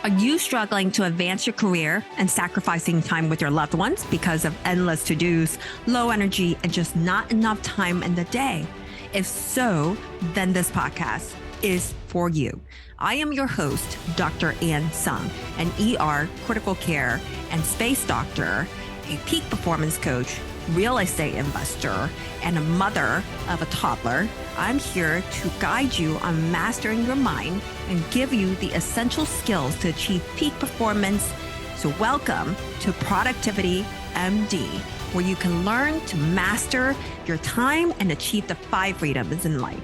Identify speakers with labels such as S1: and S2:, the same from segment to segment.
S1: Are you struggling to advance your career and sacrificing time with your loved ones because of endless to-dos, low energy, and just not enough time in the day? If so, then this podcast is for you. I am your host, Dr. Ann Sung, an ER, critical care, and space doctor, a peak performance coach, real estate investor, and a mother of a toddler. I'm here to guide you on mastering your mind and give you the essential skills to achieve peak performance. So welcome to Productivity MD, where you can learn to master your time and achieve the 5 freedoms in life.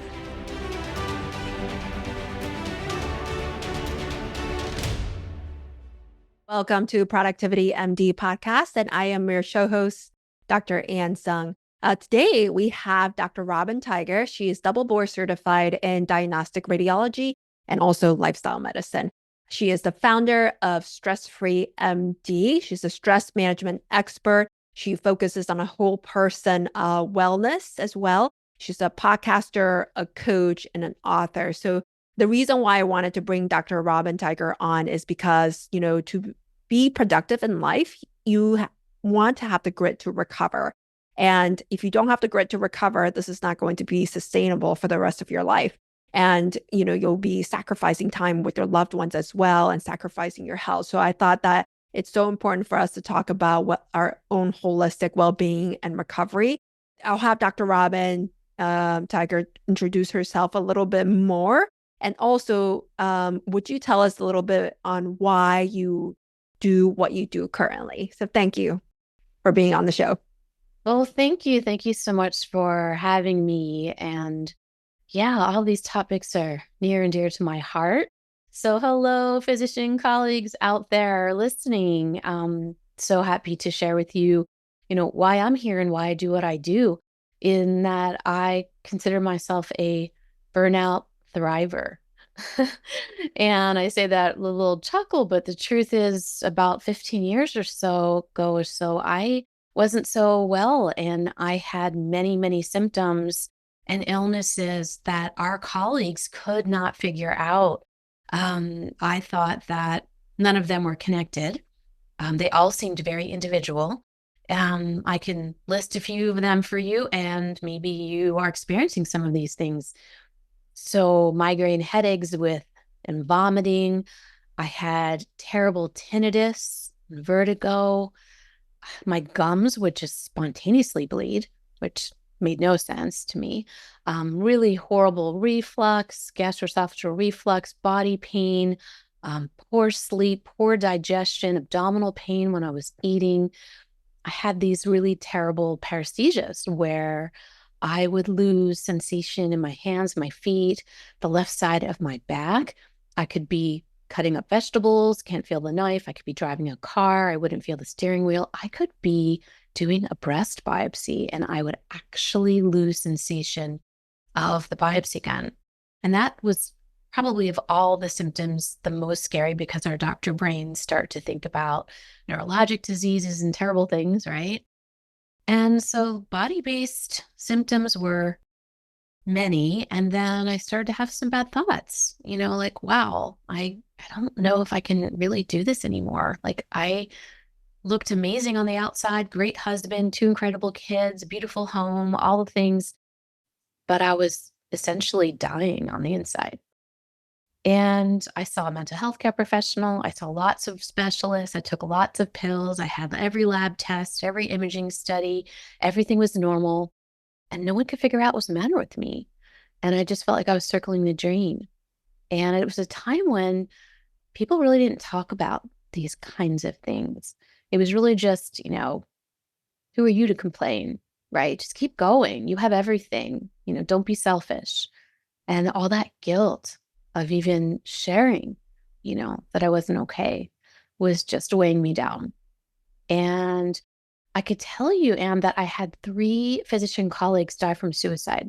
S1: Welcome to Productivity MD podcast, and I am your show host, Dr. Ann Sung. Today, we have Dr. Robyn Tiger. She is double board certified in diagnostic radiology and also lifestyle medicine. She is the founder of Stress Free MD. She's a stress management expert. She focuses on a whole person wellness as well. She's a podcaster, a coach, and an author. So the reason why I wanted to bring Dr. Robyn Tiger on is because, to be productive in life, you want to have the grit to recover. And if you don't have the grit to recover, this is not going to be sustainable for the rest of your life. And, you'll be sacrificing time with your loved ones as well and sacrificing your health. So I thought that it's so important for us to talk about what our own holistic well-being and recovery. I'll have Dr. Robyn Tiger introduce herself a little bit more. And also, would you tell us a little bit on why you do what you do currently? So thank you for being on the show.
S2: Well, thank you. Thank you so much for having me. And yeah, all these topics are near and dear to my heart. So hello, physician colleagues out there listening. So happy to share with you, why I'm here and why I do what I do, in that I consider myself a burnout thriver. And I say that with a little chuckle, but the truth is about 15 years or so ago I wasn't so well, and I had many, many symptoms and illnesses that our colleagues could not figure out. I thought that none of them were connected. They all seemed very individual. I can list a few of them for you, and maybe you are experiencing some of these things. So migraine headaches and vomiting. I had terrible tinnitus, vertigo. My gums would just spontaneously bleed, which made no sense to me. Really horrible reflux, gastroesophageal reflux, body pain, poor sleep, poor digestion, abdominal pain when I was eating. I had these really terrible paresthesias where I would lose sensation in my hands, my feet, the left side of my back. I could be cutting up vegetables, can't feel the knife. I could be driving a car. I wouldn't feel the steering wheel. I could be doing a breast biopsy and I would actually lose sensation of the biopsy gun. And that was probably, of all the symptoms, the most scary, because our doctor brains start to think about neurologic diseases and terrible things, right? And so body-based symptoms were many. And then I started to have some bad thoughts, like, wow, I don't know if I can really do this anymore. Like, I looked amazing on the outside, great husband, 2 incredible kids, beautiful home, all the things, but I was essentially dying on the inside. And I saw a mental health care professional. I saw lots of specialists. I took lots of pills. I had every lab test, every imaging study. Everything was normal. And no one could figure out what's the matter with me. And I just felt like I was circling the drain. And it was a time when people really didn't talk about these kinds of things. It was really just, who are you to complain, right? Just keep going. You have everything. Don't be selfish. And all that guilt of even sharing, that I wasn't okay, was just weighing me down. And I could tell you, Am, that I had 3 physician colleagues die from suicide.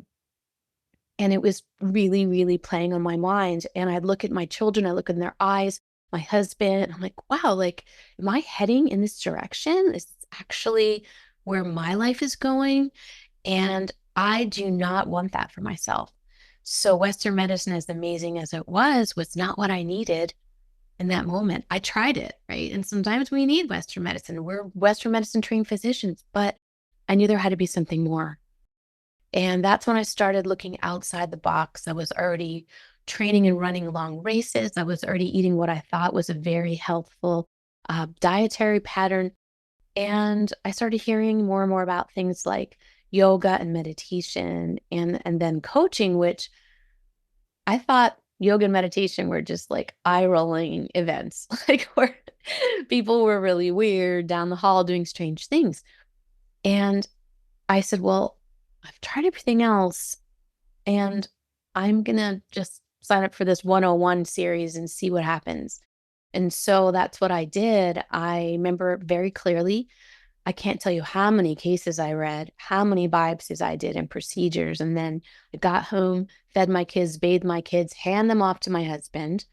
S2: And it was really, really playing on my mind. And I'd look at my children, I look in their eyes, my husband, I'm like, wow, like, am I heading in this direction? Is this actually where my life is going? And I do not want that for myself. So Western medicine, as amazing as it was not what I needed. in that moment. I tried it, right? And sometimes we need Western medicine. We're Western medicine trained physicians, but I knew there had to be something more. And that's when I started looking outside the box. I was already training and running long races. I was already eating what I thought was a very healthful dietary pattern. And I started hearing more and more about things like yoga and meditation and then coaching, which I thought yoga and meditation were just like eye-rolling events, like where people were really weird down the hall doing strange things. And I said, well, I've tried everything else and I'm going to just sign up for this 101 series and see what happens. And so that's what I did. I remember very clearly. I can't tell you how many cases I read, how many biopsies I did and procedures. And then I got home, fed my kids, bathed my kids, hand them off to my husband.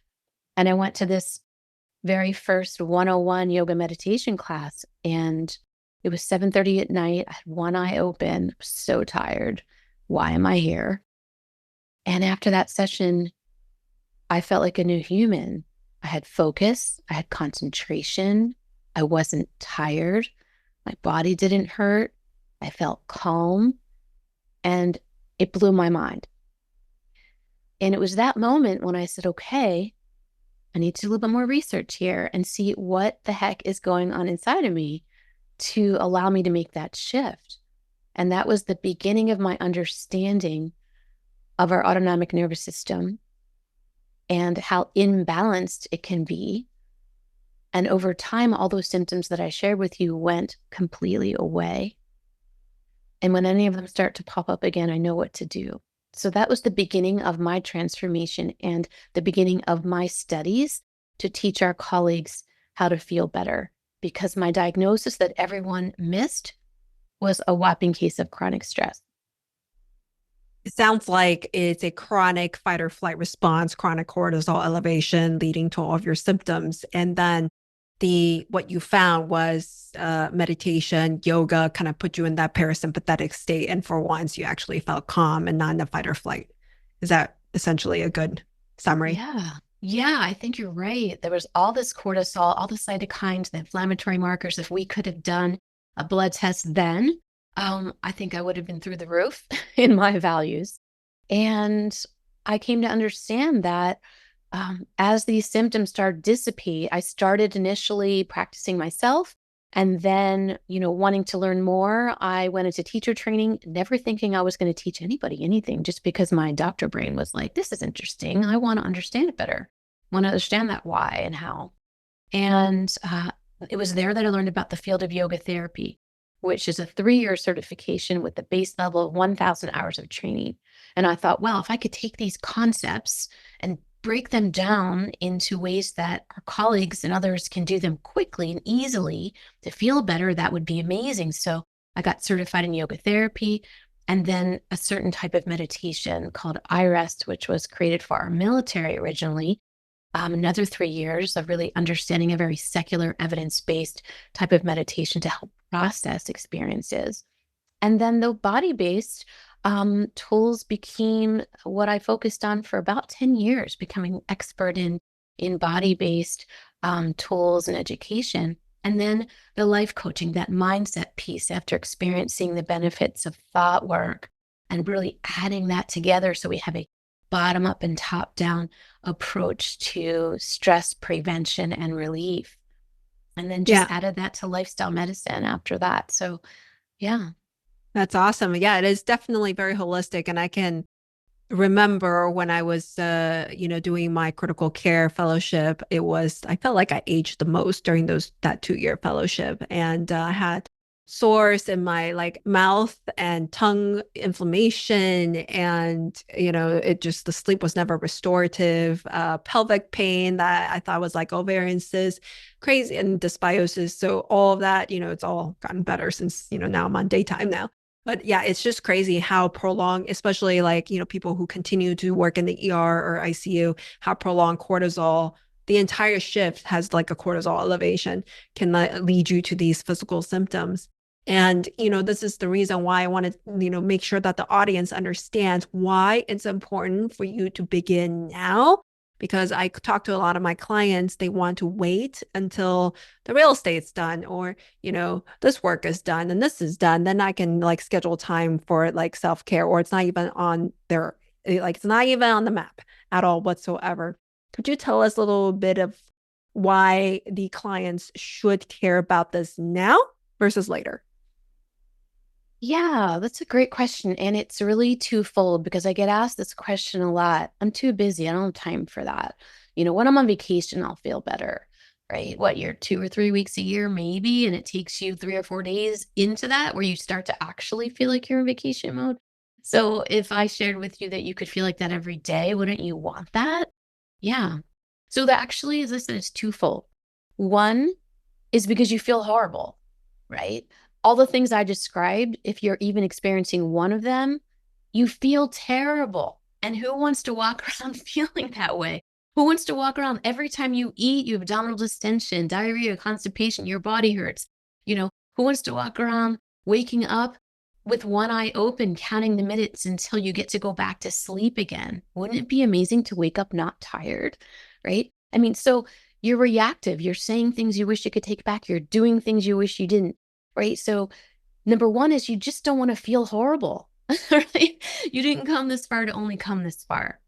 S2: And I went to this very first 101 yoga meditation class. And it was 7:30 at night. I had one eye open. I was so tired. Why am I here? And after that session, I felt like a new human. I had focus. I had concentration. I wasn't tired. My body didn't hurt. I felt calm. And it blew my mind. And it was that moment when I said, okay, I need to do a little bit more research here and see what the heck is going on inside of me to allow me to make that shift. And that was the beginning of my understanding of our autonomic nervous system and how imbalanced it can be. And over time, all those symptoms that I shared with you went completely away. And when any of them start to pop up again, I know what to do. So that was the beginning of my transformation and the beginning of my studies to teach our colleagues how to feel better. Because my diagnosis that everyone missed was a whopping case of chronic stress.
S1: It sounds like it's a chronic fight or flight response, chronic cortisol elevation leading to all of your symptoms. And then what you found was meditation, yoga kind of put you in that parasympathetic state. And for once, you actually felt calm and not in a fight or flight. Is that essentially a good summary?
S2: Yeah. Yeah, I think you're right. There was all this cortisol, all the cytokines, the inflammatory markers. If we could have done a blood test then, I think I would have been through the roof in my values. And I came to understand that as these symptoms started to dissipate, I started initially practicing myself. And then, wanting to learn more, I went into teacher training, never thinking I was going to teach anybody anything, just because my doctor brain was like, this is interesting. I want to understand it better. I want to understand that why and how. And it was there that I learned about the field of yoga therapy, which is a 3-year certification with the base level of 1,000 hours of training. And I thought, well, if I could take these concepts and break them down into ways that our colleagues and others can do them quickly and easily to feel better, that would be amazing. So I got certified in yoga therapy and then a certain type of meditation called iRest, which was created for our military originally. Another 3 years of really understanding a very secular, evidence-based type of meditation to help process experiences. And then the body-based tools became what I focused on for about 10 years, becoming expert in body-based tools and education. And then the life coaching, that mindset piece after experiencing the benefits of thought work and really adding that together so we have a bottom up and top down approach to stress prevention and relief. And then just added that to lifestyle medicine after that. So, yeah.
S1: That's awesome. Yeah, it is definitely very holistic. And I can remember when I was, doing my critical care fellowship, I felt like I aged the most during that 2-year fellowship. And I had sores in my mouth and tongue inflammation. And, the sleep was never restorative, pelvic pain that I thought was like ovarian cysts, crazy, and dysbiosis. So all of that, it's all gotten better since, now I'm on daytime now. But yeah, it's just crazy how prolonged, especially people who continue to work in the ER or ICU, how prolonged cortisol, the entire shift has like a cortisol elevation can lead you to these physical symptoms. And, this is the reason why I want to, make sure that the audience understands why it's important for you to begin now, because I talk to a lot of my clients, they want to wait until the real estate's done, or, this work is done and this is done. Then I can like schedule time for like self-care, or it's not even on their, like, it's not even on the map at all whatsoever. Could you tell us a little bit of why the clients should care about this now versus later?
S2: Yeah, that's a great question. And it's really twofold because I get asked this question a lot. I'm too busy. I don't have time for that. When I'm on vacation, I'll feel better, right? What, you're 2 or 3 weeks a year, maybe, and it takes you 3 or 4 days into that where you start to actually feel like you're in vacation mode. So if I shared with you that you could feel like that every day, wouldn't you want that? Yeah. So that actually, as I said, it's twofold. One is because you feel horrible, right? All the things I described, if you're even experiencing one of them, you feel terrible. And who wants to walk around feeling that way? Who wants to walk around every time you eat, you have abdominal distension, diarrhea, constipation, your body hurts? Who wants to walk around waking up with one eye open, counting the minutes until you get to go back to sleep again? Wouldn't it be amazing to wake up not tired, right? I mean, so you're reactive. You're saying things you wish you could take back. You're doing things you wish you didn't, right? So number one is you just don't want to feel horrible, right? You didn't come this far to only come this far.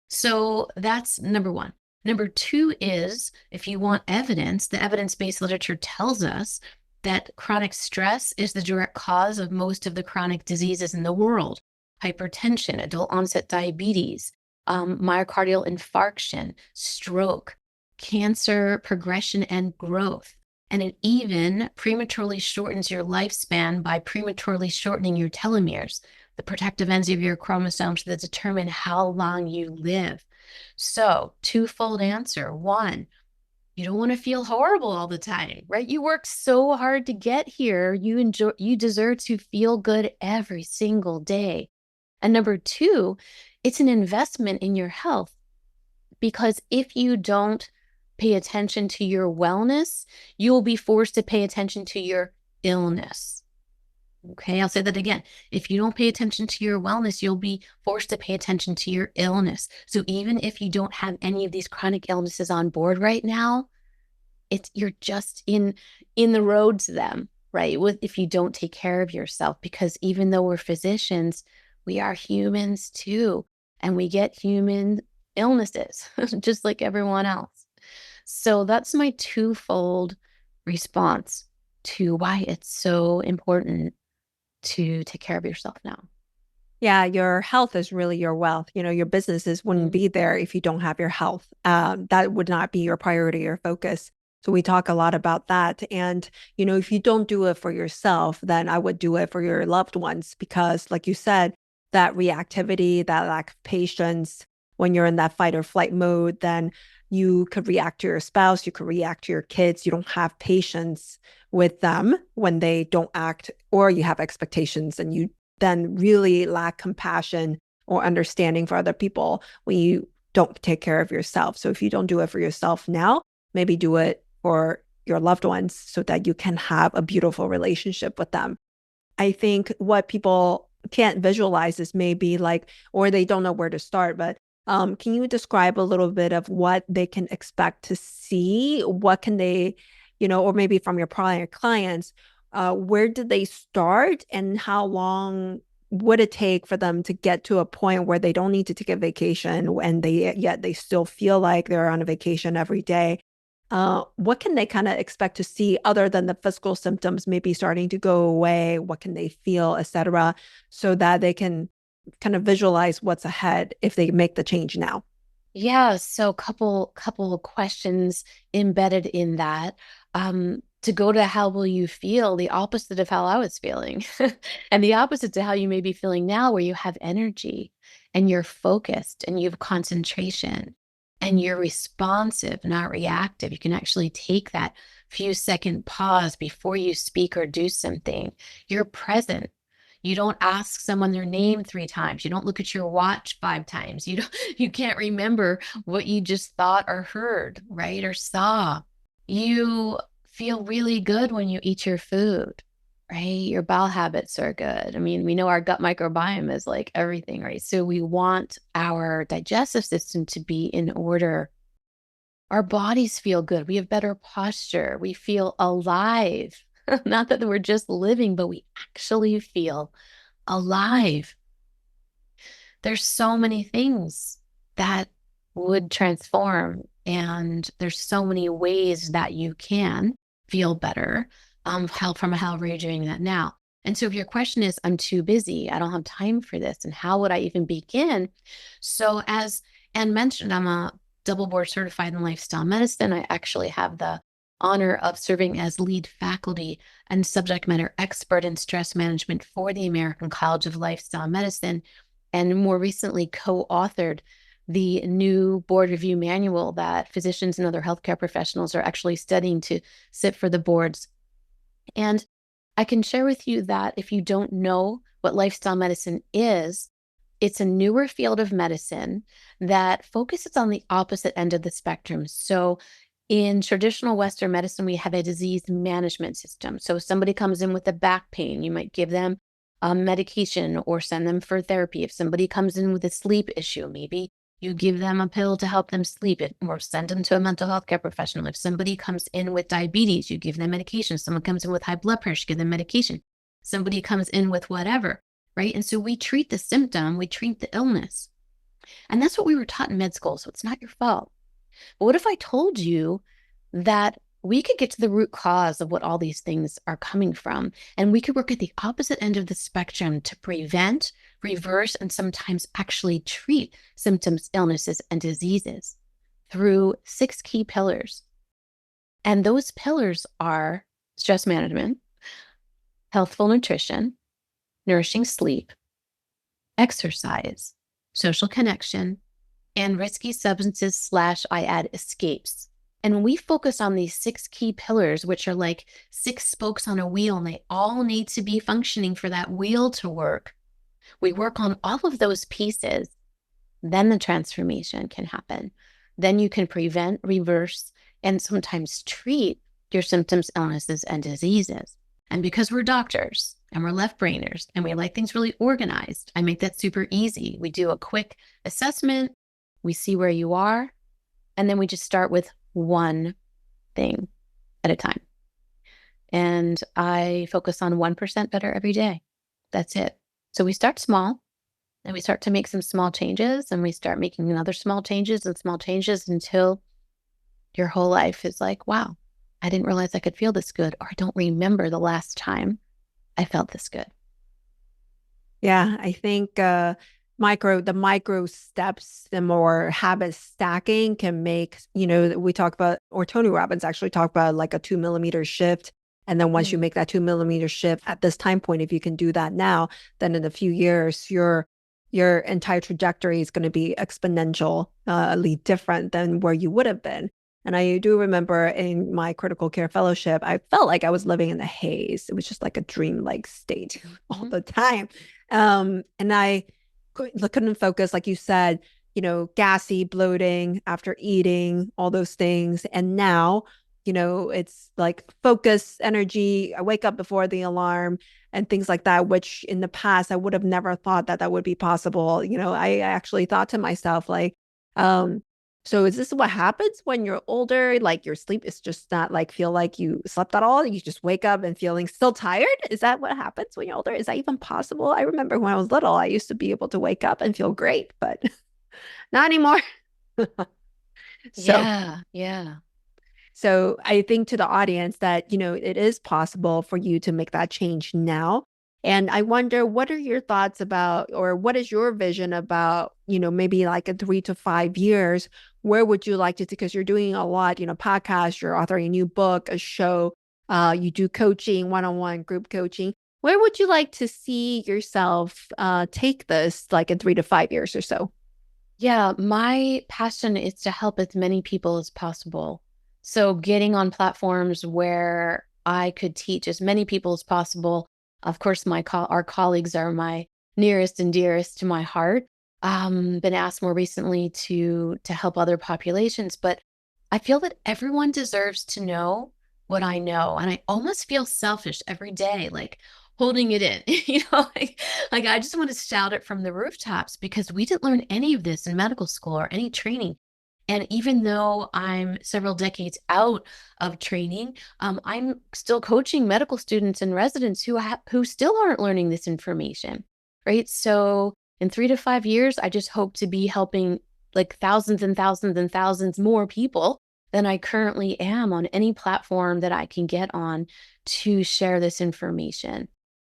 S2: So that's number one. Number two is, if you want evidence, the evidence-based literature tells us that chronic stress is the direct cause of most of the chronic diseases in the world: hypertension, adult onset diabetes, myocardial infarction, stroke, cancer progression and growth. And it even prematurely shortens your lifespan by prematurely shortening your telomeres, the protective ends of your chromosomes that determine how long you live. So, twofold answer. One, you don't want to feel horrible all the time, right? You worked so hard to get here. You deserve to feel good every single day. And number two, it's an investment in your health, because if you don't pay attention to your wellness, you will be forced to pay attention to your illness. Okay, I'll say that again. If you don't pay attention to your wellness, you'll be forced to pay attention to your illness. So even if you don't have any of these chronic illnesses on board right now, you're just in the road to them, right? If you don't take care of yourself, because even though we're physicians, we are humans too, and we get human illnesses just like everyone else. So that's my twofold response to why it's so important to take care of yourself now.
S1: Yeah, your health is really your wealth. Your businesses wouldn't be there if you don't have your health. That would not be your priority or focus. So we talk a lot about that. And, if you don't do it for yourself, then I would do it for your loved ones, because like you said, that reactivity, that lack of patience, when you're in that fight or flight mode, then you could react to your spouse, you could react to your kids. You don't have patience with them when they don't act, or you have expectations, and you then really lack compassion or understanding for other people when you don't take care of yourself. So if you don't do it for yourself now, maybe do it for your loved ones so that you can have a beautiful relationship with them. I think what people can't visualize is maybe like, or they don't know where to start, but can you describe a little bit of what they can expect to see? What can they, or maybe from your prior clients, where did they start, and how long would it take for them to get to a point where they don't need to take a vacation, and yet they still feel like they're on a vacation every day? What can they kind of expect to see other than the physical symptoms maybe starting to go away? What can they feel, etc., so that they can kind of visualize what's ahead if they make the change now?
S2: Yeah, so couple of questions embedded in that. To go to how will you feel, the opposite of how I was feeling, and the opposite to how you may be feeling now, where you have energy and you're focused and you have concentration and you're responsive, not reactive. You can actually take that few second pause before you speak or do something. You're present. You don't ask someone their name 3 times. You don't look at your watch 5 times. You can't remember what you just thought or heard, right? Or saw. You feel really good when you eat your food. right? Your bowel habits are good. I mean, we know our gut microbiome is like everything, right? So we want our digestive system to be in order. Our bodies feel good. We have better posture. We feel alive. Not that we're just living, but we actually feel alive. There's so many things that would transform, and there's so many ways that you can feel better. From how are you doing that now? And so if your question is, I'm too busy, I don't have time for this, and how would I even begin? So as Anne mentioned, I'm a double board certified in lifestyle medicine. I actually have the honor of serving as lead faculty and subject matter expert in stress management for the American College of Lifestyle Medicine, and more recently co-authored the new board review manual that physicians and other healthcare professionals are actually studying to sit for the boards. And I can share with you that if you don't know what lifestyle medicine is, it's a newer field of medicine that focuses on the opposite end of the spectrum. So in traditional Western medicine, we have a disease management system. So if somebody comes in with a back pain, you might give them medication or send them for therapy. If somebody comes in with a sleep issue, maybe you give them a pill to help them sleep or send them to a mental health care professional. If somebody comes in with diabetes, you give them medication. Someone comes in with high blood pressure, you give them medication. Somebody comes in with whatever, right? And so we treat the symptom, we treat the illness. And that's what we were taught in med school. So it's not your fault. But what if I told you that we could get to the root cause of what all these things are coming from, and we could work at the opposite end of the spectrum to prevent, reverse, and sometimes actually treat symptoms, illnesses, and diseases through 6 key pillars. And those pillars are stress management, healthful nutrition, nourishing sleep, exercise, social connection, and risky substances / I add escapes. And when we focus on these 6 key pillars, which are like 6 spokes on a wheel, and they all need to be functioning for that wheel to work, we work on all of those pieces, then the transformation can happen. Then you can prevent, reverse, and sometimes treat your symptoms, illnesses, and diseases. And because we're doctors and we're left brainers and we like things really organized, I make that super easy. We do a quick assessment, we see where you are, and then we just start with one thing at a time. And I focus on 1% better every day. That's it. So we start small and we start to make some small changes, and we start making another small changes until your whole life is like, wow, I didn't realize I could feel this good, or I don't remember the last time I felt this good.
S1: Yeah, I think the micro steps, the more habit stacking can make, we talk about, or Tony Robbins actually talked about like a 2 millimeter shift. And then once you make that 2 millimeter shift at this time point, if you can do that now, then in a few years, your entire trajectory is going to be exponentially different than where you would have been. And I do remember in my critical care fellowship, I felt like I was living in a haze. It was just like a dream-like state all the time. And I couldn't focus, like you said, gassy, bloating after eating, all those things. And now, it's like focus, energy. I wake up before the alarm and things like that, which in the past, I would have never thought that would be possible. I actually thought to myself, like, so is this what happens when you're older? Like your sleep is just not like feel like you slept at all. You just wake up and feeling still tired. Is that what happens when you're older? Is that even possible? I remember when I was little, I used to be able to wake up and feel great, but not anymore.
S2: Yeah.
S1: So I think to the audience that, it is possible for you to make that change now. And I wonder, what are your thoughts about, or what is your vision about, maybe like in 3 to 5 years, where would you like to, because you're doing a lot, podcasts, you're authoring a new book, a show, you do coaching, one-on-one group coaching. Where would you like to see yourself take this like in 3 to 5 years or so?
S2: Yeah, my passion is to help as many people as possible. So getting on platforms where I could teach as many people as possible. Of course, our colleagues are my nearest and dearest to my heart. Been asked more recently to help other populations, but I feel that everyone deserves to know what I know. And I almost feel selfish every day, like holding it in, you know, like I just want to shout it from the rooftops because we didn't learn any of this in medical school or any training. And even though I'm several decades out of training, I'm still coaching medical students and residents who still aren't learning this information, right? So in 3 to 5 years, I just hope to be helping like thousands and thousands and thousands more people than I currently am on any platform that I can get on to share this information.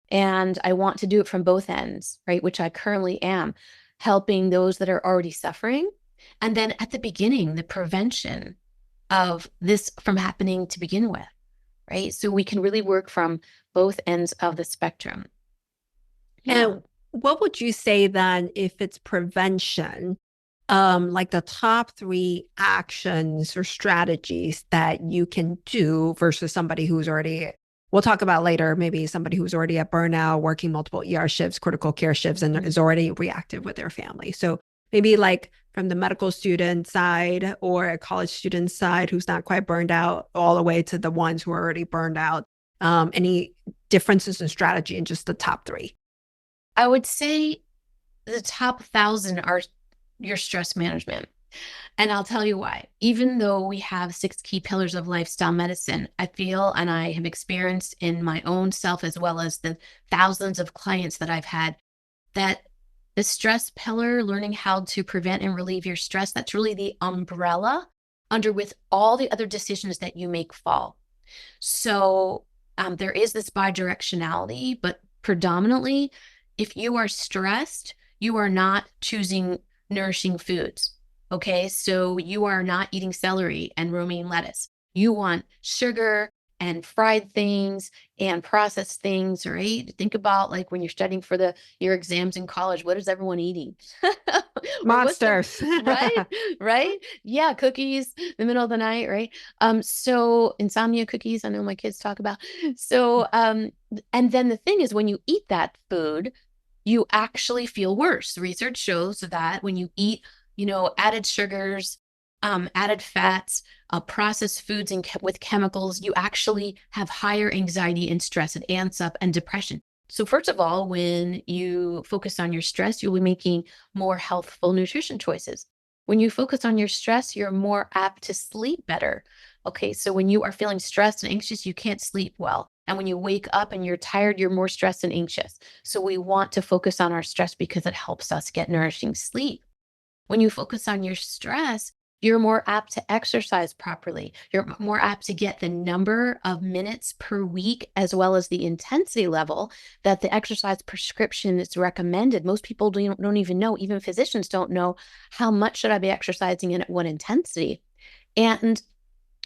S2: And I want to do it from both ends, right? Which I currently am, helping those that are already suffering. And then at the beginning, the prevention of this from happening to begin with, right? So we can really work from both ends of the spectrum.
S1: Yeah. And what would you say then if it's prevention? Like the top 3 actions or strategies that you can do versus somebody who's already, we'll talk about later, maybe somebody who's already at burnout, working multiple ER shifts, critical care shifts, and is already reactive with their family. So maybe like from the medical student side or a college student side who's not quite burned out, all the way to the ones who are already burned out. Any differences in strategy in just the top 3?
S2: I would say the top 1,000 are your stress management. And I'll tell you why. Even though we have 6 key pillars of lifestyle medicine, I feel, and I have experienced in my own self, as well as the thousands of clients that I've had, that the stress pillar, learning how to prevent and relieve your stress, that's really the umbrella under which all the other decisions that you make fall. So there is this bidirectionality, but predominantly, if you are stressed, you are not choosing nourishing foods. Okay, so you are not eating celery and romaine lettuce. You want sugar and fried things and processed things, right? Think about like when you're studying for your exams in college, what is everyone eating?
S1: Monsters.
S2: Right? Right? Yeah, cookies in the middle of the night, right? So insomnia cookies, I know my kids talk about. So and then the thing is when you eat that food, you actually feel worse. Research shows that when you eat, added sugars, added fats, processed foods with chemicals, you actually have higher anxiety and stress. It amps up and depression. So first of all, when you focus on your stress, you'll be making more healthful nutrition choices. When you focus on your stress, you're more apt to sleep better. Okay, so when you are feeling stressed and anxious, you can't sleep well. And when you wake up and you're tired, you're more stressed and anxious. So we want to focus on our stress because it helps us get nourishing sleep. When you focus on your stress, you're more apt to exercise properly. You're more apt to get the number of minutes per week as well as the intensity level that the exercise prescription is recommended. Most people don't even know, even physicians don't know how much should I be exercising and at what intensity. And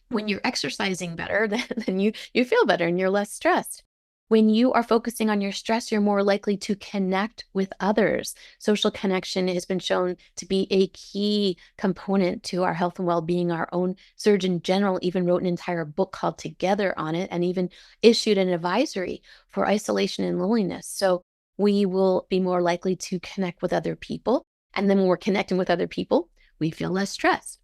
S2: when you're exercising better, then you feel better and you're less stressed. When you are focusing on your stress, you're more likely to connect with others. Social connection has been shown to be a key component to our health and well-being. Our own Surgeon General even wrote an entire book called Together on it and even issued an advisory for isolation and loneliness. So we will be more likely to connect with other people. And then when we're connecting with other people, we feel less stressed.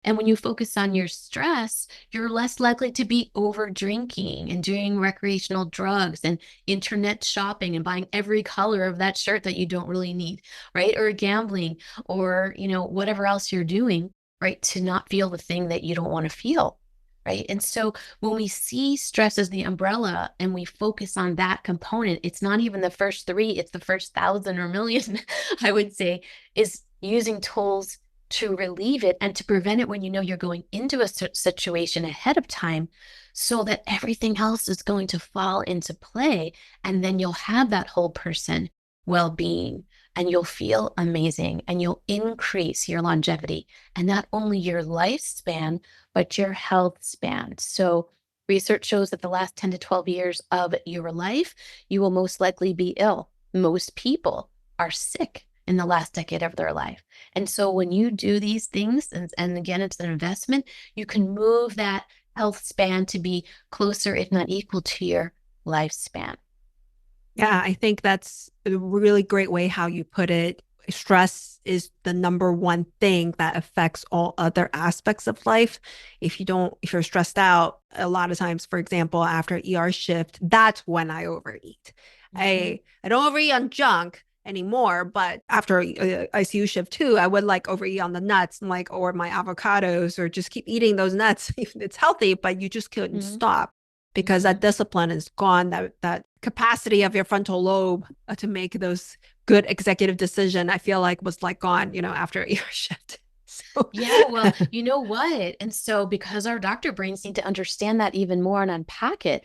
S2: And when you focus on your stress, you're less likely to be over drinking and doing recreational drugs and internet shopping and buying every color of that shirt that you don't really need, right? Or gambling or, whatever else you're doing, right? To not feel the thing that you don't want to feel, right? And so when we see stress as the umbrella and we focus on that component, it's not even the first 3, it's the first 1,000 or million, I would say, is using tools to relieve it and to prevent it when you're going into a situation ahead of time so that everything else is going to fall into play. And then you'll have that whole person well-being and you'll feel amazing and you'll increase your longevity and not only your lifespan, but your health span. So research shows that the last 10 to 12 years of your life, you will most likely be ill. Most people are sick in the last decade of their life. And so when you do these things, and again, it's an investment, you can move that health span to be closer, if not equal to your lifespan.
S1: Yeah, I think that's a really great way how you put it. stress is the number one thing that affects all other aspects of life. If you're stressed out, a lot of times, for example, after ER shift, that's when I overeat. I don't overeat on junk anymore, but after ICU shift too, I would like overeat on the nuts and like, or my avocados, or just keep eating those nuts. It's healthy, but you just couldn't stop because that discipline is gone. That capacity of your frontal lobe to make those good executive decision, I feel like was like gone, after ER shift. So
S2: Yeah, well, you know what? And so because our doctor brains need to understand that even more and unpack it,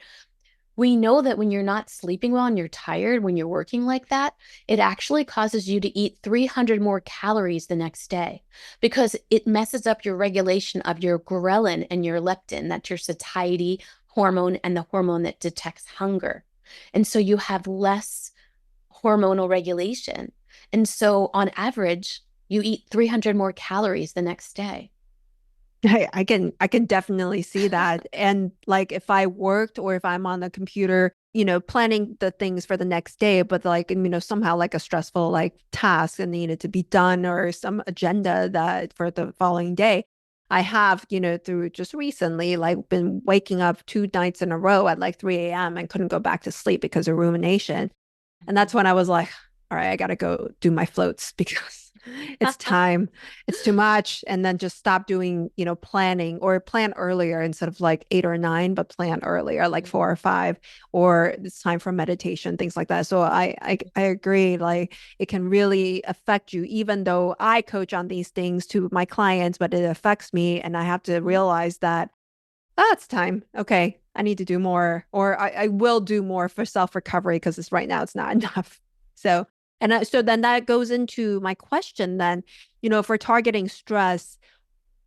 S2: we know that when you're not sleeping well and you're tired, when you're working like that, it actually causes you to eat 300 more calories the next day because it messes up your regulation of your ghrelin and your leptin. That's your satiety hormone and the hormone that detects hunger. And so you have less hormonal regulation. And so on average, you eat 300 more calories the next day.
S1: I can definitely see that. And like if I worked or if I'm on the computer, planning the things for the next day, but like, somehow like a stressful like task that needed to be done or some agenda that for the following day, I have, through just recently, like been waking up 2 nights in a row at like 3 a.m. and couldn't go back to sleep because of rumination. And that's when I was like, all right, I got to go do my floats because it's time. It's too much. And then just stop doing, planning or plan earlier instead of like 8 or 9, but plan earlier, like 4 or 5, or it's time for meditation, things like that. So I agree. Like it can really affect you, even though I coach on these things to my clients, but it affects me. And I have to realize that it's time. Okay. I need to do more, or I will do more for self-recovery because right now it's not enough. So, so then that goes into my question then, if we're targeting stress,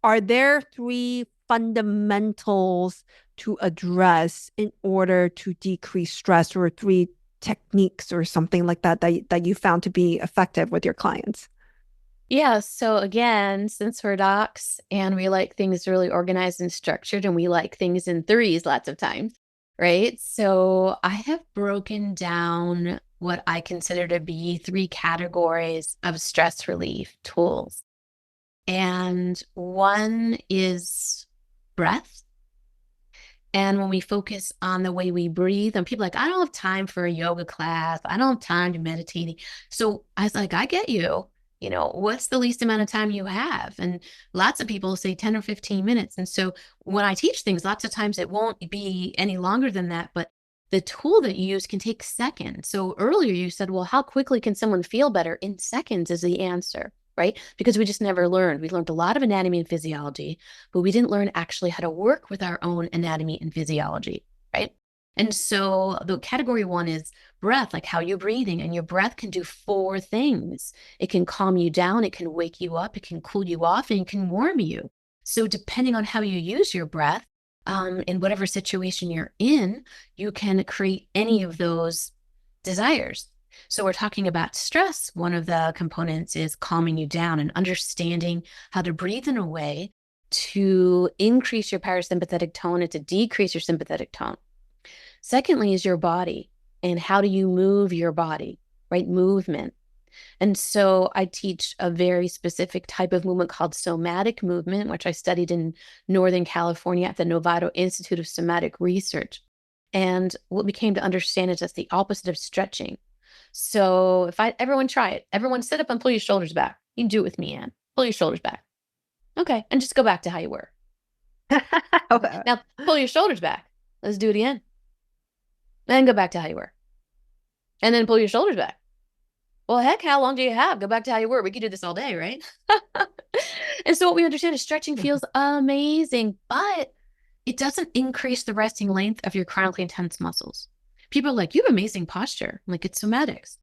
S1: are there 3 fundamentals to address in order to decrease stress, or 3 techniques or something like that you found to be effective with your clients?
S2: Yeah. So again, since we're docs and we like things really organized and structured and we like things in threes lots of times, right? So I have broken down what I consider to be 3 categories of stress relief tools. And one is breath. And when we focus on the way we breathe, and people are like, I don't have time for a yoga class. I don't have time to meditating. So I was like, I get you. What's the least amount of time you have? And lots of people say 10 or 15 minutes. And so when I teach things, lots of times it won't be any longer than that. But the tool that you use can take seconds. So earlier you said, well, how quickly can someone feel better? In seconds is the answer, right? Because we just never learned. We learned a lot of anatomy and physiology, but we didn't learn actually how to work with our own anatomy and physiology, right? And so the category 1 is breath, like how you're breathing. And your breath can do 4 things. It can calm you down, it can wake you up, it can cool you off, and it can warm you. So depending on how you use your breath, in whatever situation you're in, you can create any of those desires. So we're talking about stress. One of the components is calming you down and understanding how to breathe in a way to increase your parasympathetic tone and to decrease your sympathetic tone. Secondly is your body and how do you move your body, right? Movement. And so I teach a very specific type of movement called somatic movement, which I studied in Northern California at the Novato Institute of Somatic Research. And what we came to understand is that's the opposite of stretching. So everyone try it. Everyone sit up and pull your shoulders back. You can do it with me, Anne. Pull your shoulders back. Okay. And just go back to how you were. Now pull your shoulders back. Let's do it again. Then go back to how you were. And then pull your shoulders back. Well, heck, how long do you have? Go back to how you were. We could do this all day, right? And so what we understand is stretching feels amazing, but it doesn't increase the resting length of your chronically intense muscles. People are like, you have amazing posture. I'm like, it's somatics.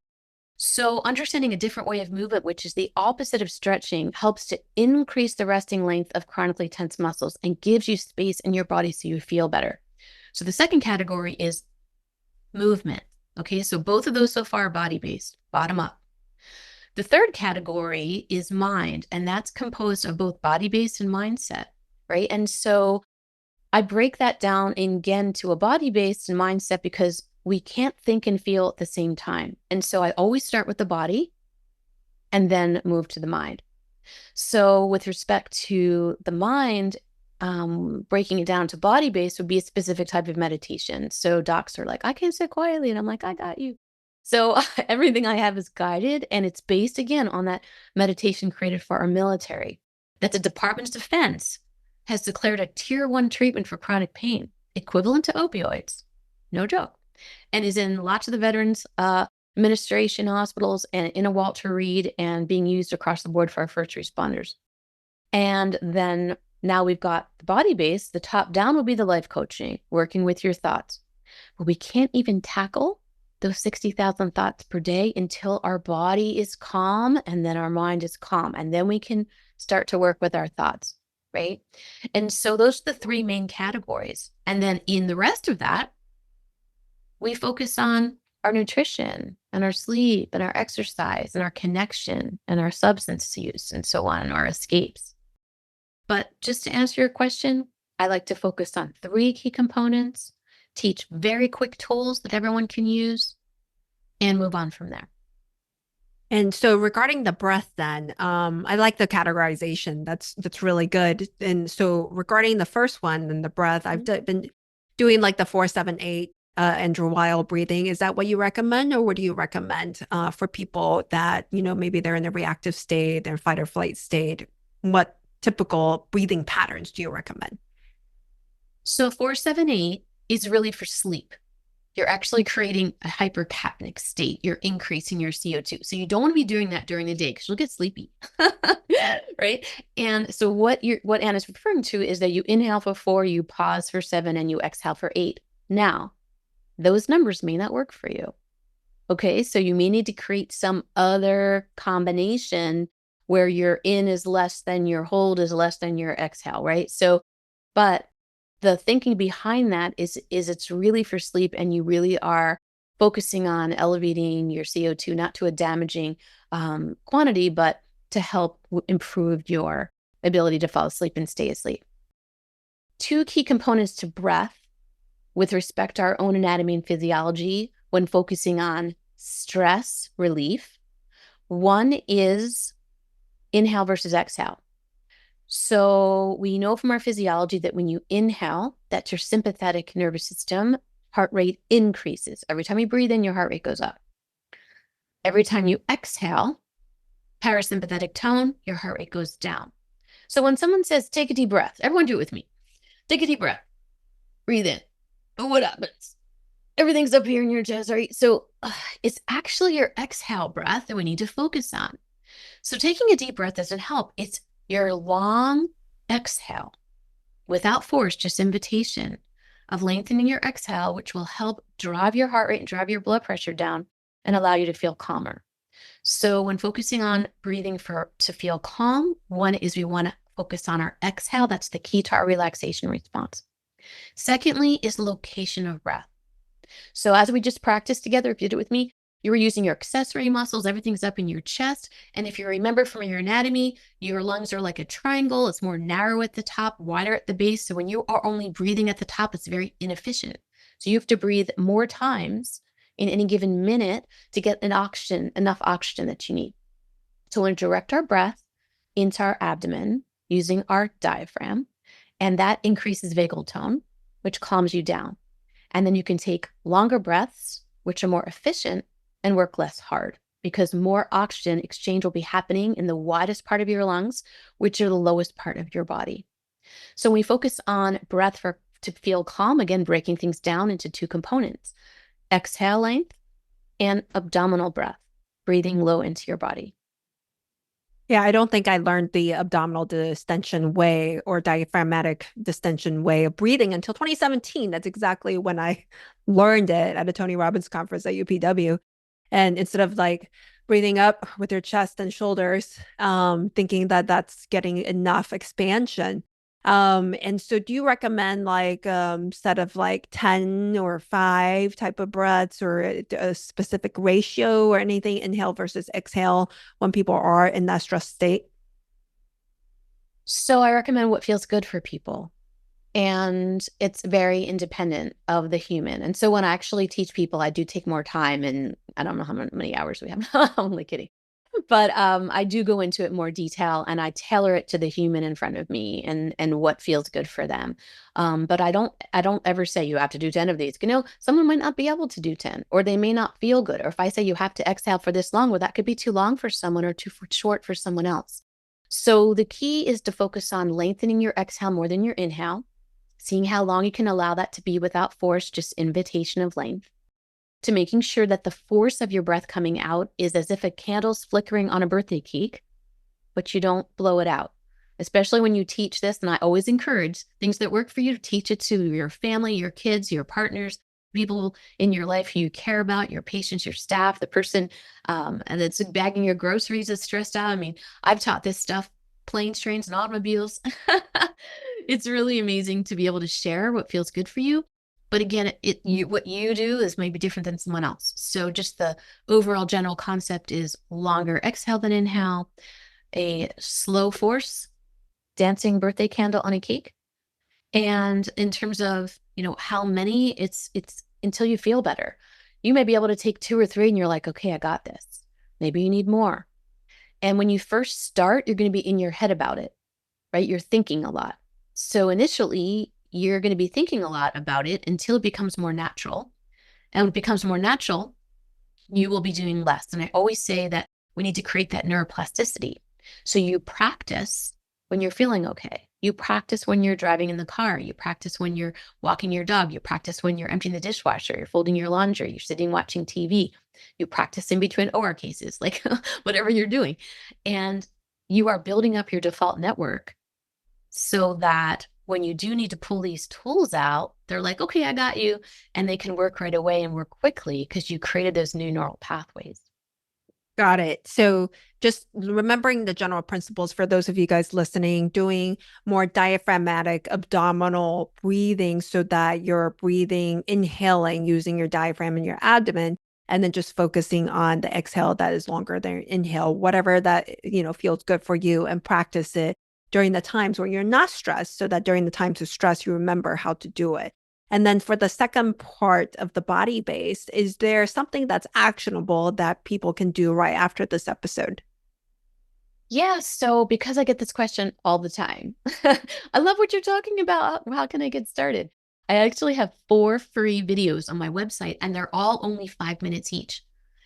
S2: So understanding a different way of movement, which is the opposite of stretching, helps to increase the resting length of chronically tense muscles and gives you space in your body so you feel better. So the second category is movement. Okay, so both of those so far are body-based, bottom up. The third category is mind, and that's composed of both body-based and mindset, right? And so I break that down again to a body-based and mindset because we can't think and feel at the same time. And so I always start with the body, and then move to the mind. So with respect to the mind, breaking it down to body-based would be a specific type of meditation. So docs are like, I can sit quietly. And I'm like, I got you. So everything I have is guided, and it's based again on that meditation created for our military. That the Department of Defense has declared a tier 1 treatment for chronic pain, equivalent to opioids. No joke. And is in lots of the veterans administration hospitals and in a Walter Reed, and being used across the board for our first responders. And then now we've got the body base. The top down will be the life coaching, working with your thoughts. But we can't even tackle those 60,000 thoughts per day until our body is calm and then our mind is calm. And then we can start to work with our thoughts, right? And so those are the 3 main categories. And then in the rest of that, we focus on our nutrition and our sleep and our exercise and our connection and our substance use and so on, and our escapes. But just to answer your question, I like to focus on 3 key components, teach very quick tools that everyone can use, and move on from there.
S1: And so regarding the breath then, I like the categorization. That's really good. And so regarding the first one and the breath, I've been doing like the 4-7-8 Andrew Weil breathing. Is that what you recommend, or what do you recommend for people that, maybe they're in a reactive state, they're in fight or flight state? What typical breathing patterns do you recommend?
S2: So 4-7-8 is really for sleep. You're actually creating a hypercapnic state. You're increasing your CO2. So you don't want to be doing that during the day because you'll get sleepy, right? And so what Anna's referring to is that you inhale for 4, you pause for 7, and you exhale for 8. Now, those numbers may not work for you. Okay, so you may need to create some other combination where your in is less than your hold is less than your exhale, right? So, but the thinking behind that is it's really for sleep, and you really are focusing on elevating your CO2, not to a damaging quantity, but to help improve your ability to fall asleep and stay asleep. 2 key components to breath with respect to our own anatomy and physiology when focusing on stress relief. One is inhale versus exhale. So we know from our physiology that when you inhale, that's your sympathetic nervous system, heart rate increases. Every time you breathe in, your heart rate goes up. Every time you exhale, parasympathetic tone, your heart rate goes down. So when someone says, take a deep breath, everyone do it with me. Take a deep breath, breathe in. But what happens? Everything's up here in your chest, right? So it's actually your exhale breath that we need to focus on. So taking a deep breath doesn't help. It's your long exhale without force, just invitation of lengthening your exhale, which will help drive your heart rate and drive your blood pressure down and allow you to feel calmer. So when focusing on breathing to feel calm, one is we want to focus on our exhale. That's the key to our relaxation response. Secondly is location of breath. So as we just practiced together, if you did it with me, you were using your accessory muscles, everything's up in your chest. And if you remember from your anatomy, your lungs are like a triangle. It's more narrow at the top, wider at the base. So when you are only breathing at the top, it's very inefficient. So you have to breathe more times in any given minute to get enough oxygen that you need. So we're going to direct our breath into our abdomen using our diaphragm, and that increases vagal tone, which calms you down. And then you can take longer breaths, which are more efficient, and work less hard, because more oxygen exchange will be happening in the widest part of your lungs, which are the lowest part of your body. So we focus on breath to feel calm, again, breaking things down into 2 components, exhale length and abdominal breath, breathing low into your body.
S1: Yeah, I don't think I learned the abdominal distension way or diaphragmatic distension way of breathing until 2017. That's exactly when I learned it at a Tony Robbins conference at UPW. And instead of like breathing up with your chest and shoulders, thinking that that's getting enough expansion. And so do you recommend like set of like 10 or 5 type of breaths, or a specific ratio or anything, inhale versus exhale, when people are in that stress state?
S2: So I recommend what feels good for people. And it's very independent of the human. And so when I actually teach people, I do take more time, and I don't know how many hours we have. I'm only kidding. But I do go into it more detail, and I tailor it to the human in front of me and what feels good for them. But I don't ever say you have to do 10 of these. Someone might not be able to do 10, or they may not feel good. Or if I say you have to exhale for this long, well, that could be too long for someone or short for someone else. So the key is to focus on lengthening your exhale more than your inhale, seeing how long you can allow that to be without force, just invitation of length, to making sure that the force of your breath coming out is as if a candle's flickering on a birthday cake, but you don't blow it out. Especially when you teach this, and I always encourage things that work for you to teach it to your family, your kids, your partners, people in your life who you care about, your patients, your staff, the person and that's bagging your groceries is stressed out. I mean, I've taught this stuff, planes, trains, and automobiles. It's really amazing to be able to share what feels good for you. But again, what you do is maybe different than someone else. So just the overall general concept is longer exhale than inhale, a slow force, dancing birthday candle on a cake. And in terms of, how many, it's until you feel better. You may be able to take 2 or 3 and you're like, okay, I got this. Maybe you need more. And when you first start, you're going to be in your head about it, right? You're thinking a lot. So initially, you're going to be thinking a lot about it until it becomes more natural. And when it becomes more natural, you will be doing less. And I always say that we need to create that neuroplasticity. So you practice when you're feeling okay. You practice when you're driving in the car. You practice when you're walking your dog. You practice when you're emptying the dishwasher. You're folding your laundry. You're sitting watching TV. You practice in between OR cases, like whatever you're doing. And you are building up your default network so that when you do need to pull these tools out, they're like, okay, I got you. And they can work right away and work quickly because you created those new neural pathways.
S1: Got it. So just remembering the general principles for those of you guys listening, doing more diaphragmatic abdominal breathing so that you're breathing, inhaling using your diaphragm and your abdomen, and then just focusing on the exhale that is longer than inhale, whatever that, feels good for you, and practice it during the times where you're not stressed so that during the times of stress, you remember how to do it. And then for the second part of the body based, is there something that's actionable that people can do right after this episode?
S2: Yeah. So because I get this question all the time, I love what you're talking about. How can I get started? I actually have 4 free videos on my website, and they're all only 5 minutes each.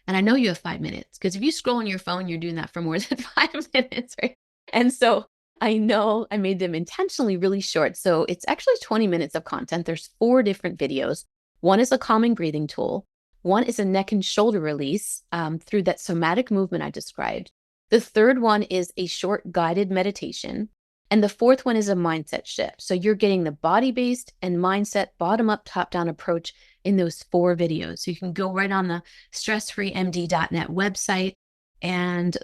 S2: And I know you have 5 minutes because if you scroll on your phone, you're doing that for more than 5 minutes, right? And so I know I made them intentionally really short. So it's actually 20 minutes of content. There's 4 different videos. One is a calming breathing tool. One is a neck and shoulder release through that somatic movement I described. The third one is a short guided meditation. And the fourth one is a mindset shift. So you're getting the body-based and mindset bottom-up, top-down approach in those 4 videos. So you can go right on the stressfreemd.net website, and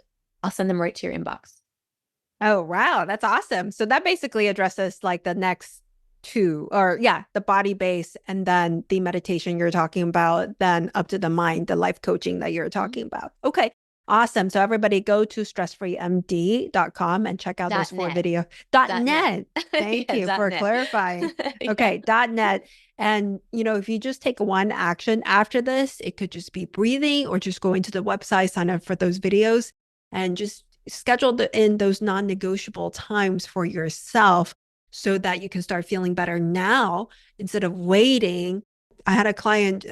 S2: I'll send them right to your inbox.
S1: Oh, wow. That's awesome. So that basically addresses like the next 2, or the body base, and then the meditation you're talking about, then up to the mind, the life coaching that you're talking about. Okay. Awesome. So everybody go to stressfreemd.com and check out those 4 videos. .net. Thank you for clarifying. Okay. .net. And, if you just take one action after this, it could just be breathing, or just going to the website, sign up for those videos, and just schedule in those non-negotiable times for yourself so that you can start feeling better now instead of waiting. I had a client,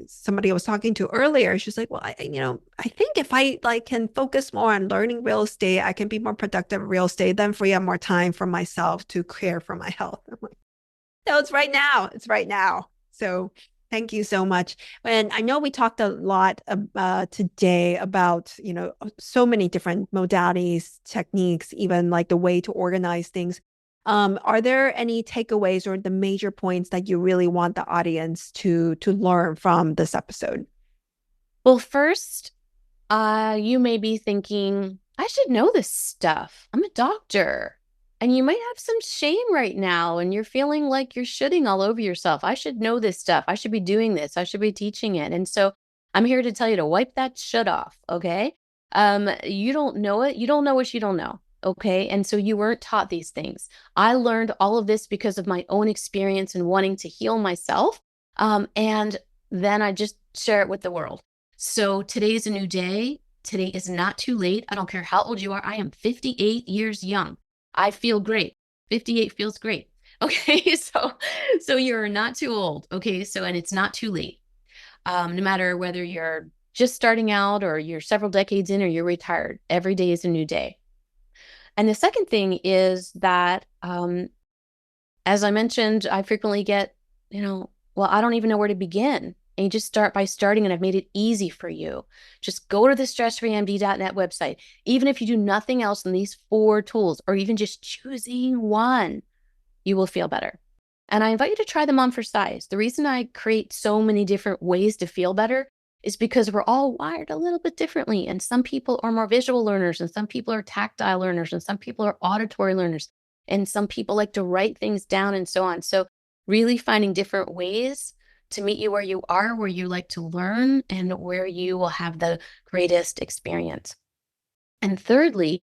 S1: somebody I was talking to earlier, she's like, well, I think if I can focus more on learning real estate, I can be more productive in real estate, then free up more time for myself to care for my health. I'm like, no, it's right now. It's right now. So thank you so much. And I know we talked a lot today about, so many different modalities, techniques, even like the way to organize things. Are there any takeaways or the major points that you really want the audience to learn from this episode?
S2: Well, first, you may be thinking, I should know this stuff. I'm a doctor. And you might have some shame right now, and you're feeling like you're shitting all over yourself. I should know this stuff. I should be doing this. I should be teaching it. And so I'm here to tell you to wipe that shit off. Okay. You don't know it. You don't know what you don't know. Okay. And so you weren't taught these things. I learned all of this because of my own experience and wanting to heal myself. And then I just share it with the world. So today's a new day. Today is not too late. I don't care how old you are. I am 58 years young. I feel great. 58 feels great. Okay, so you're not too old. Okay, so and it's not too late. No matter whether you're just starting out or you're several decades in or you're retired, every day is a new day. And the second thing is that, as I mentioned, I frequently get, well, I don't even know where to begin. And you just start by starting, and I've made it easy for you. Just go to the stressfreemd.net website. Even if you do nothing else in these 4 tools, or even just choosing one, you will feel better. And I invite you to try them on for size. The reason I create so many different ways to feel better is because we're all wired a little bit differently. And some people are more visual learners, and some people are tactile learners, and some people are auditory learners, and some people like to write things down and so on. So really finding different ways to meet you where you are, where you like to learn, and where you will have the greatest experience. And thirdly,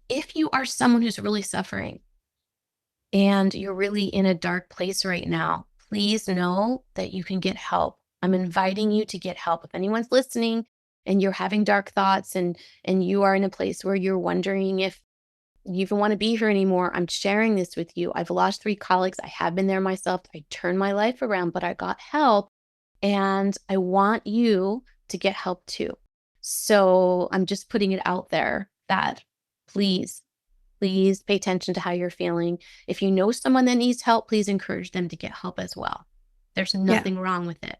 S2: if you are someone who's really suffering and you're really in a dark place right now, please know that you can get help. I'm inviting you to get help. If anyone's listening and you're having dark thoughts and you are in a place where you're wondering if you even want to be here anymore, I'm sharing this with you. I've lost 3 colleagues. I have been there myself. I turned my life around, but I got help, and I want you to get help too. So I'm just putting it out there that please pay attention to how you're feeling. If you know someone that needs help, please encourage them to get help as well. There's nothing wrong with it.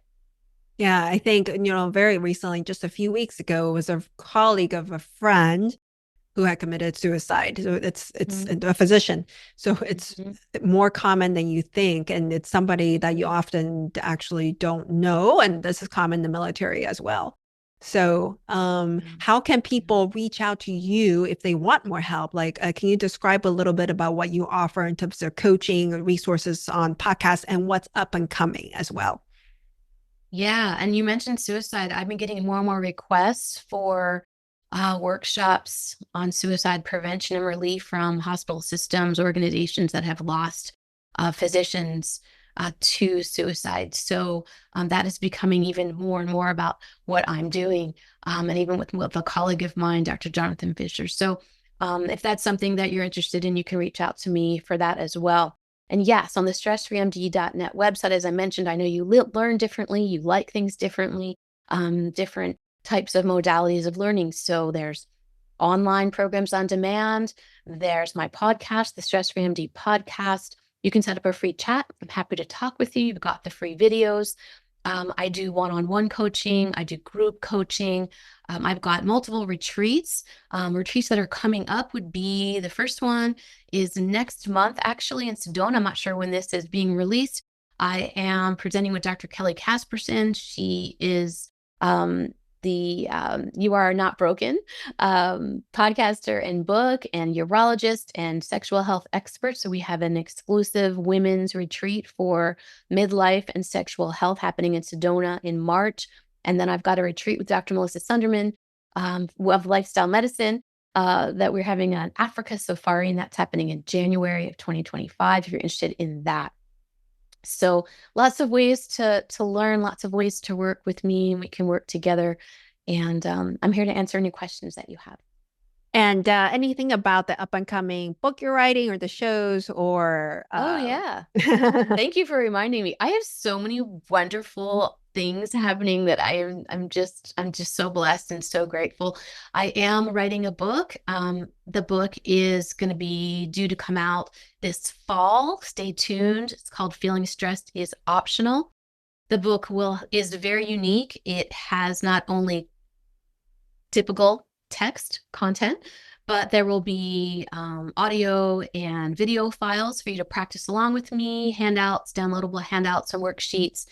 S1: Yeah, I think, very recently, just a few weeks ago, was a colleague of a friend who had committed suicide. So it's a physician. So it's more common than you think. And it's somebody that you often actually don't know. And this is common in the military as well. So how can people reach out to you if they want more help? Like, can you describe a little bit about what you offer in terms of coaching, resources on podcasts, and what's up and coming as well?
S2: Yeah. And you mentioned suicide. I've been getting more and more requests for workshops on suicide prevention and relief from hospital systems, organizations that have lost physicians to suicide. So that is becoming even more and more about what I'm doing, and even with a colleague of mine, Dr. Jonathan Fisher. So if that's something that you're interested in, you can reach out to me for that as well. And yes, on the stressfreemd.net website, as I mentioned, I know you learn differently, you like things differently, different types of modalities of learning. So there's online programs on demand. There's my podcast, the Stress Free MD podcast. You can set up a free chat. I'm happy to talk with you. You've got the free videos. I do one-on-one coaching. I do group coaching. I've got multiple retreats. Retreats that are coming up would be, the first one is next month, actually, in Sedona. I'm not sure when this is being released. I am presenting with Dr. Kelly Casperson. She is the You Are Not Broken podcaster and book and urologist and sexual health expert. So we have an exclusive women's retreat for midlife and sexual health happening in Sedona in March. And then I've got a retreat with Dr. Melissa Sunderman of lifestyle medicine that we're having an Africa safari, and that's happening in January of 2025 if you're interested in that. So lots of ways to learn, lots of ways to work with me, and we can work together. And I'm here to answer any questions that you have.
S1: And anything about the up and coming book you're writing or the shows or
S2: Oh yeah. Thank you for reminding me. I have so many wonderful things happening that I'm just so blessed and so grateful. I am writing a book. The book is going to be due to come out this fall. Stay tuned. It's called Feeling Stressed is Optional. The book is very unique. It has not only typical text content, but there will be audio and video files for you to practice along with me, handouts, downloadable handouts and worksheets,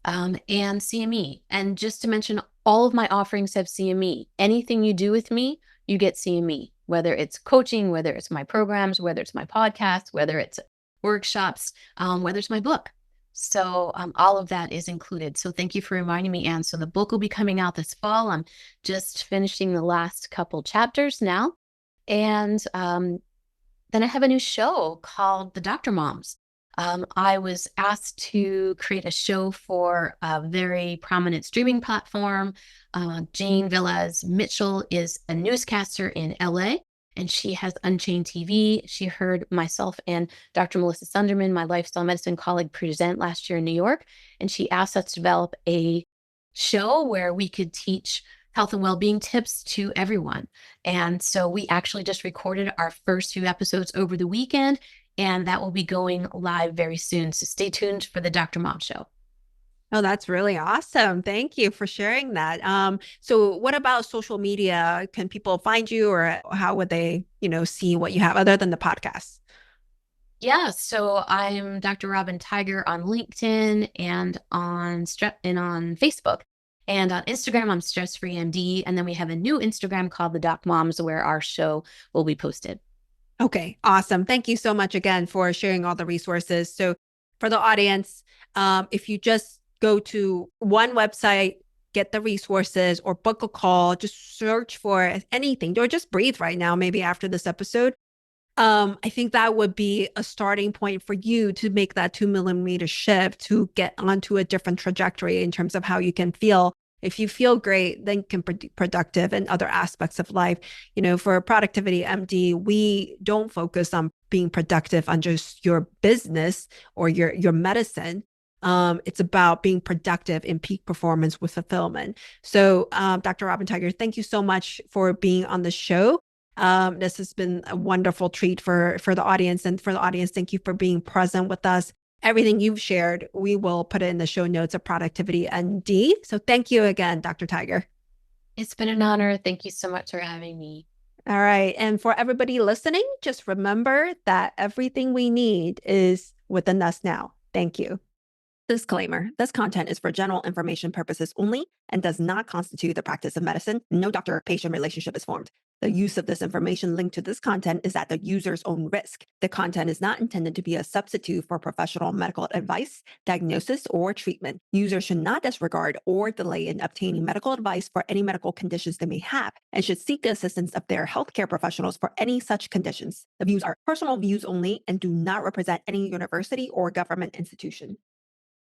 S2: and CME. And just to mention, all of my offerings have CME. Anything you do with me, you get CME, whether it's coaching, whether it's my programs, whether it's my podcast, whether it's workshops, whether it's my book. So all of that is included. So thank you for reminding me, Anne. So the book will be coming out this fall. I'm just finishing the last couple chapters now. And then I have a new show called The Doctor Moms. I was asked to create a show for a very prominent streaming platform. Jane Velez Mitchell is a newscaster in LA, and she has Unchained TV. She heard myself and Dr. Melissa Sunderman, my lifestyle medicine colleague, present last year in New York. And she asked us to develop a show where we could teach health and well-being tips to everyone. And so we actually just recorded our first few episodes over the weekend, and that will be going live very soon. So stay tuned for the Dr. Mom Show.
S1: Oh, that's really awesome. Thank you for sharing that. So what about social media? Can people find you, or how would they, see what you have other than the podcast?
S2: Yeah, so I'm Dr. Robyn Tiger on LinkedIn and on Facebook. And on Instagram, I'm Stress Free MD. And then we have a new Instagram called the Doc Moms where our show will be posted.
S1: Okay, awesome. Thank you so much again for sharing all the resources. So for the audience, if you just go to one website, get the resources, or book a call, just search for anything, or just breathe right now, maybe after this episode. I think that would be a starting point for you to make that 2 millimeter shift to get onto a different trajectory in terms of how you can feel. If you feel great, then you can be productive in other aspects of life. For Productivity MD, we don't focus on being productive on just your business or your medicine. It's about being productive in peak performance with fulfillment. So, Dr. Robyn Tiger, thank you so much for being on the show. This has been a wonderful treat for the audience. And for the audience, thank you for being present with us. Everything you've shared, we will put it in the show notes of Productivity ND. So thank you again, Dr. Tiger.
S2: It's been an honor. Thank you so much for having me.
S1: All right. And for everybody listening, just remember that everything we need is within us now. Thank you. Disclaimer: this content is for general information purposes only and does not constitute the practice of medicine. No doctor-patient relationship is formed. The use of this information linked to this content is at the user's own risk. The content is not intended to be a substitute for professional medical advice, diagnosis, or treatment. Users should not disregard or delay in obtaining medical advice for any medical conditions they may have and should seek the assistance of their healthcare professionals for any such conditions. The views are personal views only and do not represent any university or government institution.